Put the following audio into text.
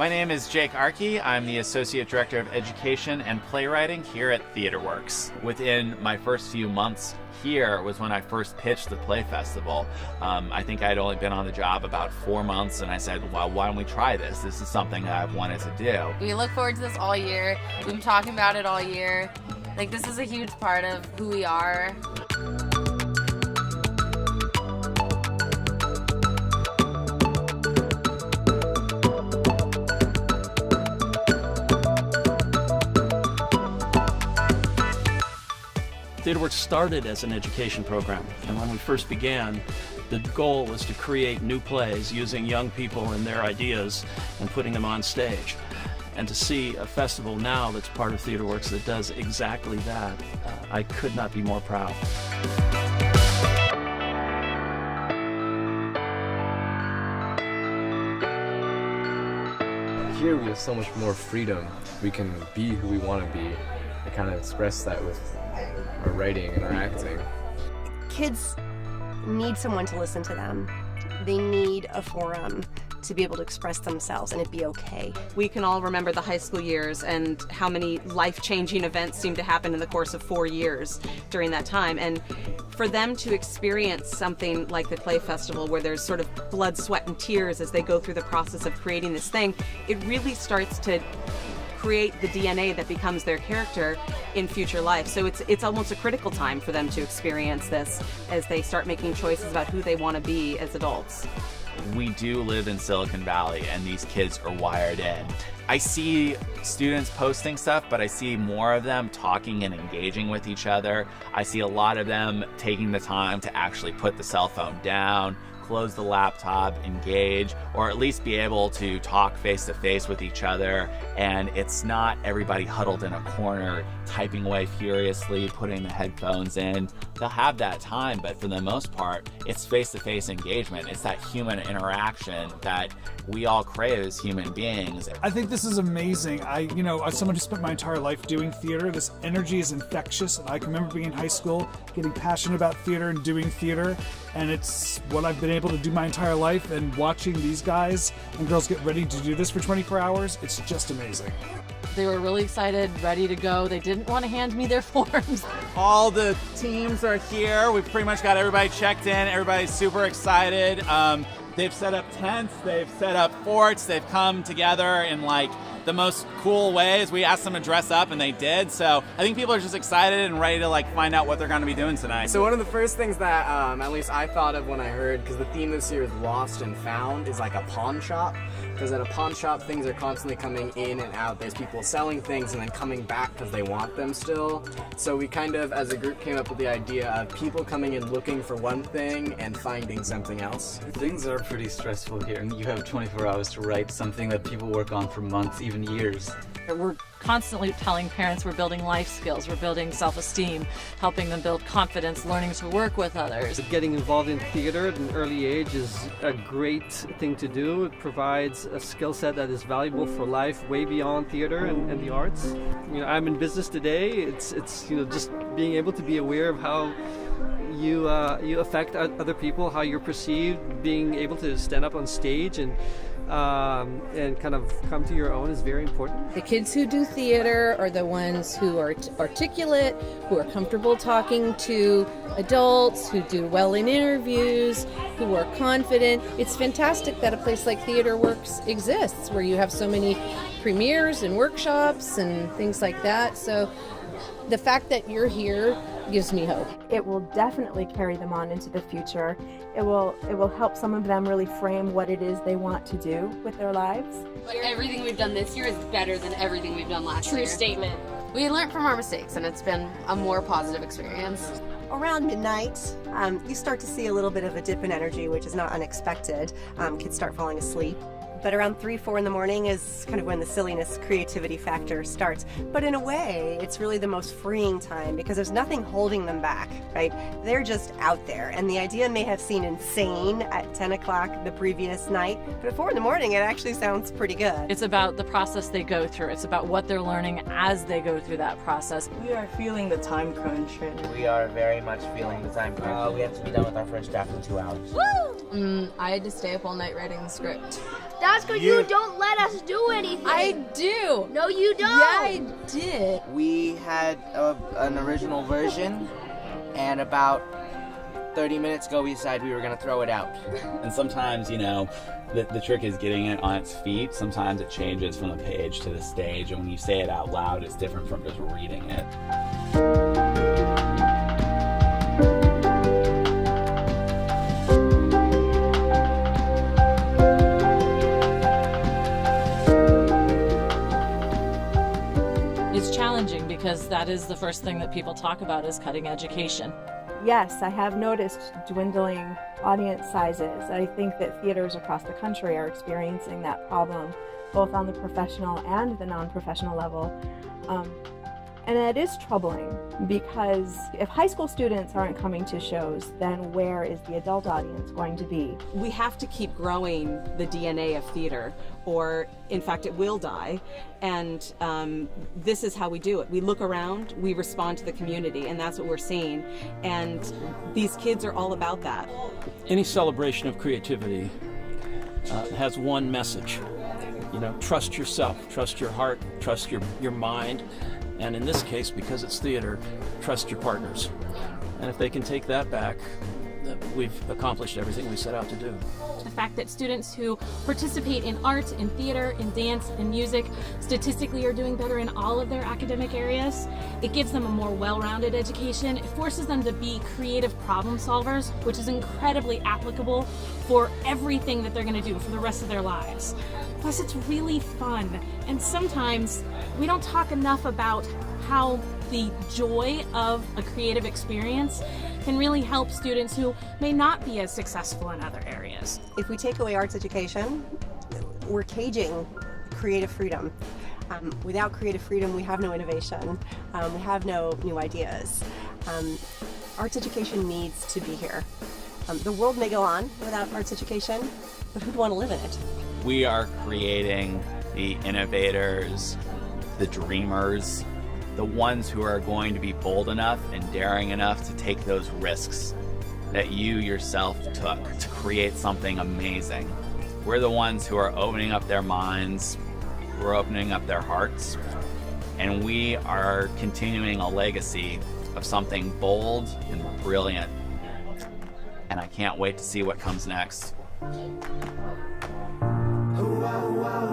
My name is Jake Arkey. I'm the Associate Director of Education and Playwriting here at TheatreWorks. Within my first few months here was when I first pitched the Play Festival. I think I'd only been on the job about 4 months, and I said, well, why don't we try this? This is something that I've wanted to do. We look forward to this all year. We've been talking about it all year. Like, this is a huge part of who we are. TheatreWorks started as an education program, and when we first began, the goal was to create new plays using young people and their ideas and putting them on stage. And to see a festival now that's part of TheatreWorks that does exactly that, I could not be more proud. Here we have so much more freedom. We can be who we want to be and kind of express that with our writing and our acting. Kids need someone to listen to them. They need a forum to be able to express themselves and it be okay. We can all remember the high school years and how many life-changing events seem to happen in the course of 4 years during that time. And for them to experience something like the Play Festival where there's sort of blood, sweat, and tears as they go through the process of creating this thing, it really starts to create the DNA that becomes their character in future life. So it's almost a critical time for them to experience this as they start making choices about who they want to be as adults. We do live in Silicon Valley, and these kids are wired in. I see students posting stuff, but I see more of them talking and engaging with each other. I see a lot of them taking the time to actually put the cell phone down, close the laptop, engage, or at least be able to talk face to face with each other. And it's not everybody huddled in a corner, typing away furiously, putting the headphones in. They'll have that time, but for the most part, it's face-to-face engagement. It's that human interaction that we all crave as human beings. I think this is amazing. As someone who spent my entire life doing theater, this energy is infectious. I can remember being in high school, getting passionate about theater and doing theater, and it's what I've been able to do my entire life, and watching these guys and girls get ready to do this for 24 hours, it's just amazing. They were really excited, ready to go. They didn't want to hand me their forms. All the teams are here. We've pretty much got everybody checked in. Everybody's super excited. They've set up tents, they've set up forts, they've come together in like the most cool ways. We asked them to dress up and they did. So I think people are just excited and ready to like find out what they're going to be doing tonight. So one of the first things that at least I thought of when I heard, because the theme this year is lost and found, is like a pawn shop. Because at a pawn shop, things are constantly coming in and out. There's people selling things and then coming back because they want them still. So we kind of, as a group, came up with the idea of people coming in looking for one thing and finding something else. Things are pretty stressful here, and you have 24 hours to write something that people work on for months, even years. We're constantly telling parents we're building life skills, we're building self-esteem, helping them build confidence, learning to work with others. Getting involved in theater at an early age is a great thing to do. It provides a skill set that is valuable for life way beyond theater and the arts. I'm in business today. It's just being able to be aware of how you affect other people, how you're perceived, being able to stand up on stage and kind of come to your own is very important. The kids who do theater are the ones who are articulate, who are comfortable talking to adults, who do well in interviews, who are confident. It's fantastic that a place like TheatreWorks exists, where you have so many premieres and workshops and things like that. So the fact that you're here gives me hope. It will definitely carry them on into the future. It will help some of them really frame what it is they want to do with their lives. But everything we've done this year is better than everything we've done last year. True statement. We learned from our mistakes, and it's been a more positive experience. Around midnight, you start to see a little bit of a dip in energy, which is not unexpected. Kids start falling asleep. But around 3, 4 in the morning is kind of when the silliness, creativity factor starts. But in a way, it's really the most freeing time because there's nothing holding them back, right? They're just out there. And the idea may have seemed insane at 10 o'clock the previous night, but at 4 in the morning, it actually sounds pretty good. It's about the process they go through. It's about what they're learning as they go through that process. We are feeling the time crunch. We are very much feeling the time crunch. We have to be done with our first draft in 2 hours. Woo! I had to stay up all night writing the script. That's because you don't let us do anything. I do. No, you don't. Yeah, I did. We had an original version, and about 30 minutes ago we decided we were going to throw it out. And sometimes, the trick is getting it on its feet. Sometimes it changes from the page to the stage, and when you say it out loud, it's different from just reading it. It's challenging because that is the first thing that people talk about is cutting education. Yes, I have noticed dwindling audience sizes. I think that theaters across the country are experiencing that problem, both on the professional and the non-professional level. And it is troubling because if high school students aren't coming to shows, then where is the adult audience going to be? We have to keep growing the DNA of theater, or in fact it will die. And this is how we do it. We look around, we respond to the community, and that's what we're seeing. And these kids are all about that. Any celebration of creativity has one message. Trust yourself, trust your heart, trust your mind. And in this case, because it's theater, trust your partners. And if they can take that back, we've accomplished everything we set out to do. The fact that students who participate in art, in theater, in dance, in music, statistically are doing better in all of their academic areas. It gives them a more well-rounded education. It forces them to be creative problem solvers, which is incredibly applicable for everything that they're going to do for the rest of their lives. Plus, it's really fun. And sometimes we don't talk enough about how the joy of a creative experience can really help students who may not be as successful in other areas. If we take away arts education, we're caging creative freedom. Without creative freedom, we have no innovation. We have no new ideas. Arts education needs to be here. The world may go on without arts education, but who'd want to live in it? We are creating the innovators, the dreamers, the ones who are going to be bold enough and daring enough to take those risks that you yourself took to create something amazing. We're the ones who are opening up their minds, we're opening up their hearts, and we are continuing a legacy of something bold and brilliant. And I can't wait to see what comes next. Wow, wow.